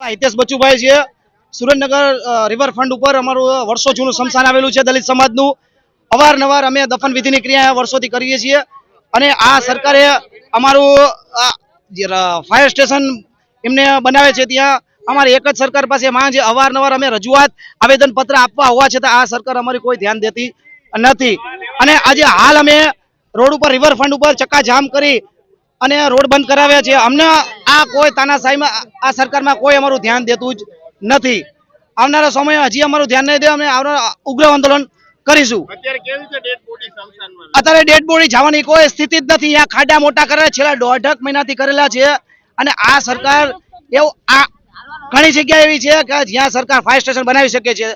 હિતેશ બચુભાઈ છે. સુરેન્દ્રનગર રિવરફ્રન્ટ ઉપર અમારું વર્ષો જૂનું સ્મશાન આવેલું છે દલિત સમાજનું. અવારનવાર અમે દફન વિધિની ક્રિયા વર્ષોથી કરીએ છીએ અને આ સરકારે અમારું ફાયર સ્ટેશન એમને બનાવે છે. ત્યાં અમારી એક જ સરકાર પાસે માંગ છે. અવારનવાર અમે રજૂઆત આવેદન પત્ર આપવા હોવા છતાં આ સરકાર અમારી કોઈ ધ્યાન દેતી નથી. અને આજે હાલ અમે રોડ ઉપર રિવરફ્રન્ટ ઉપર ચક્કાજામ કરી અને રોડ બંધ કરાવ્યા છે. અમને આ કોઈ તાનાશાહીમાં આ સરકારમાં કોઈ અમારું ધ્યાન દેતું જ નથી. આવનારા સમયમાં હજી અમારું ધ્યાન નહીં દે અમે ઉગ્ર આંદોલન કરીશું. અત્યારે ડેડ બોડી જવાની કોઈ સ્થિતિ જ નથી. અહીંયા ખાડા મોટા કરેલા છેલ્લા 1.5 મહિનાથી કરેલા છે. અને આ સરકાર એવું આ ઘણી જગ્યા એવી છે કે જ્યાં સરકાર ફાયર સ્ટેશન બનાવી શકે છે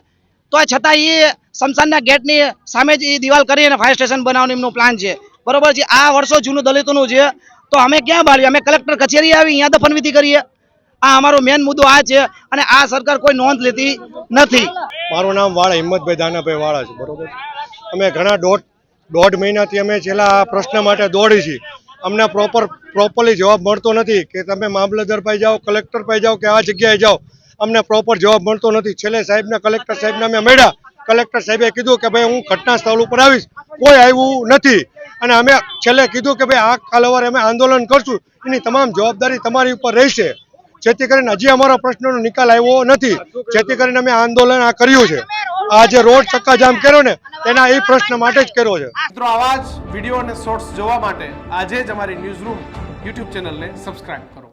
તો છતાં એ સ્મશાનના ગેટની સામે જ એ દિવાલ કરી અને ફાયર સ્ટેશન બનાવવાનો એમનો પ્લાન છે. બરોબર છે. આ વર્ષો જૂનું દલિતોનું છે તો અમે ક્યાં બાળીએ? અમે કલેક્ટર કચેરી આવી અહીંયા દફન વિધિ કરીએ. આ અમારો મેન મુદ્દો આ છે અને આ સરકાર કોઈ નોંધ લેતી નથી. મારું નામ વાળા હિંમતભાઈ દાનાભાઈ વાળા છે. બરોબર. અમે ઘણા દોઢ મહિનાથી અમે છેલ્લા આ પ્રશ્ન માટે દોડી છીએ. અમને પ્રોપરલી જવાબ મળતો નથી કે તમે મામલતદાર પાસે જાઓ, કલેક્ટર પાસે જાઓ કે આ જગ્યાએ જાઓ. અમને પ્રોપર જવાબ મળતો નથી. છેલ્લે સાહેબને કલેક્ટર સાહેબને અમે મળ્યા. કલેક્ટર સાહેબે કીધું કે ભાઈ હું ઘટના સ્થળ ઉપર આવીશ. કોઈ આવ્યું નથી. અને અમે છેલ્લે કીધું કે ભાઈ આ કાલવારે અમે આંદોલન કરશું, એની તમામ જવાબદારી તમારી ઉપર રહેશે. જેથી કરીને હજી અમારા પ્રશ્નનો નિકાલ આવ્યો નથી. જેથી કરીને અમે આંદોલન આ કર્યું છે. આ જે રોડ ચક્કાજામ કર્યો ને એના એ પ્રશ્ન માટે જ કર્યો છે. મિત્રો આવા જ વિડીયો અને શોર્ટ્સ જોવા માટે આજે જ અમારી ન્યૂઝ રૂમ યુટ્યુબ ચેનલને સબસ્ક્રાઇબ કરો.